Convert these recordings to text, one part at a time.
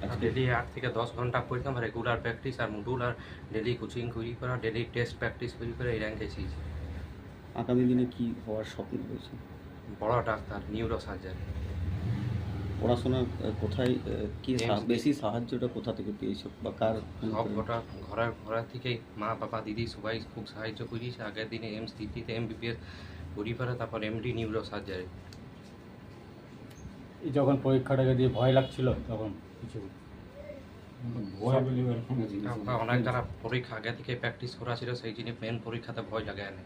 আজকে ডেলি 8 থেকে 10 ঘন্টা পড়তাম, রেগুলার প্র্যাকটিস আর মডুল আর ডেলি কোচিং করি করা, ডেলি টেস্ট প্র্যাকটিস করি করে এই র্যাঙ্ক এসেছি। আগামী দিনে কি হওয়ার স্বপ্ন রয়েছে? বড় ডাক্তার, নিউরো সার্জারি। পড়াশোনা কোথায় কি এমস বেশি সাহায্যটা কোথা থেকে পেয়েছো বা কার সব গোটা ঘরের থেকেই মা বাবা দিদি সবাই খুব সাহায্য করিয়েছে। আগের দিনে এমস দিদিতে এমবিবিএস করি পরে তারপর এমডি নিউরো সার্জারি। যখন পরীক্ষাটাকে দিয়ে ভয় লাগছিল তখন কিছু ভয় বলে এরকম জিনিস অনেক যারা পরীক্ষা আগে থেকে প্র্যাকটিস করা ছিল সেই জন্য মেন পরীক্ষাতে ভয় লাগে না।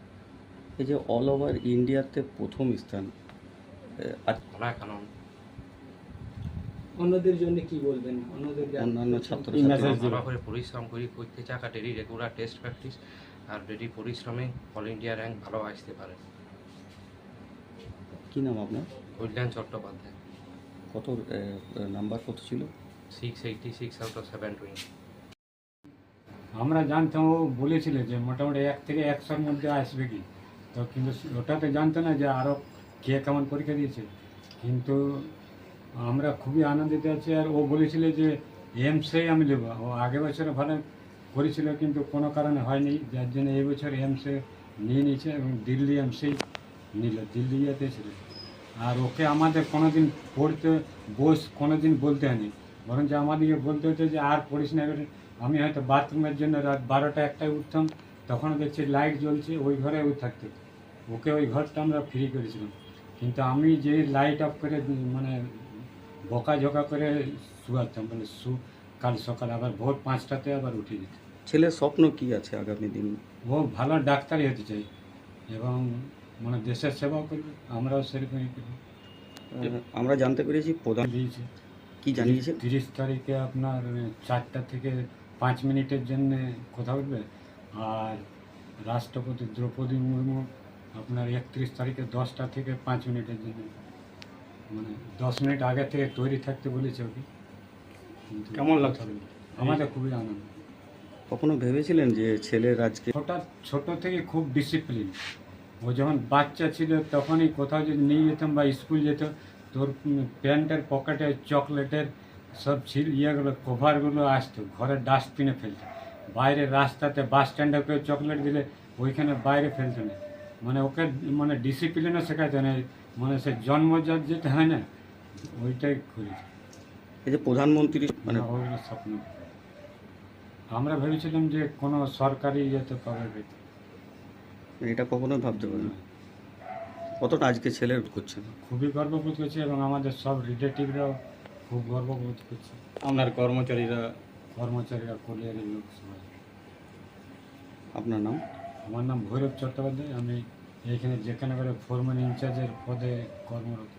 এই যে অল ওভার ইন্ডিয়াতে প্রথম স্থান, আর অনেক আনন্দ। অন্যদের জন্য কি বলবেন? অন্যান্য মেসেজ ছাত্রছাত্রী দিবেন। ভালো করে পরিশ্রম করি করতে চাকা ডেলি রেগুলার টেস্ট প্র্যাকটিস আর ডেলি পরিশ্রমে অল ইন্ডিয়া র্যাঙ্ক ভালো আসতে পারে। কি নাম আপনার? কল্যাণ চট্টোপাধ্যায়। কত নাম্বার কত ছিল? 686 আউট অফ 720। আমরা জানতাম, ও বলেছিল যে মোটামুটি 1 থেকে 100-র মধ্যে আসবে কি, তো কিন্তু ওটা তো জানতো না যে আরও কে কেমন পরীক্ষা দিয়েছে। কিন্তু আমরা খুবই আনন্দিত আছি। আর ও বলেছিল যে এমসেই আমি নেব। ও আগের বছর ভালো করেছিল কিন্তু কোনো কারণে হয়নি, যার জন্য এই বছর এমসে নিয়ে নিয়েছে এবং দিল্লি এমসেই নিল, দিল্লি ইয়েতে ছিল। আর ওকে আমাদের কোনো দিন পড়তে কোনো দিন বলতে হয়নি, বরঞ্চ আমাদেরকে বলতে হতো যে আর পড়িস না। এবারে আমি হয়তো বাথরুমের জন্য রাত 12টা 1টায় উঠতাম, তখন দেখছি লাইট জ্বলছে, ওই ঘরে ও থাকতো। ওকে ওই ঘরটা আমরা ফ্রি করেছিলাম। কিন্তু আমি যে লাইট অফ করে মানে বকাঝকা করে শুয়াতাম, মানে কাল সকাল আবার ভোর 5টাতে আবার উঠে যেত। ছেলের স্বপ্ন কি আছে আগামী দিন? ও ভালো ডাক্তারই হতে চাই এবং মানে দেশের সেবা করবে, আমরাও সেরকমই করি। আমরা জানতে পেরেছি প্রধান দিয়েছে কি জানিয়েছে? 30 তারিখে আপনার 4টা থেকে 5 মিনিটের জন্য কথা বলবে। আর রাষ্ট্রপতি দ্রৌপদী মুর্মু আপনার 31 তারিখে 10টা থেকে 5 মিনিটের জন্য, মানে 10 মিনিট আগে থেকে তৈরি থাকতে বলেছে ওকে। কিন্তু কেমন লাগছে? আমাদের খুবই আনন্দ। কখনো ভেবেছিলেন যে ছেলের আজকে ছোট থেকে খুব ডিসিপ্লিন। ও যখন বাচ্চা ছিল তখনই কোথাও যদি নিয়ে যেতাম বা স্কুল যেত, তোর প্যান্টের পকেটে চকলেটের সব ইয়েগুলো কভারগুলো আসতো, ঘরের ডাস্টবিনে ফেলতো। বাইরে রাস্তাতে বাস স্ট্যান্ডে কেউ চকলেট দিলে ওইখানে বাইরে ফেলতো না। মানে ওকে মানে ডিসিপ্লিনও শেখাতো না, মানে সে জন্মজাত যেটা হয় না ওইটাই করেছে। এই যে প্রধানমন্ত্রী মানে ওইগুলো স্বপ্ন। আমরা ভেবেছিলাম যে কোনো সরকারি ইয়েতে পাবে, এটা কখনোই ভাবতে পারেন না। কতটা আজকে ছেলের করছেন? খুবই গর্ববোধ করছে এবং আমাদের সব রিলেটিভরাও খুব গর্ববোধ করছে। আপনার কর্মচারীরা? কর্মচারীরা, কোরিয়ারের লোক সবাই। আপনার নাম? আমার নাম ভৈরব চট্টোপাধ্যায়। আমি এইখানে যেখানে করে ফোরম্যান ইনচার্জের পদে কর্মরত।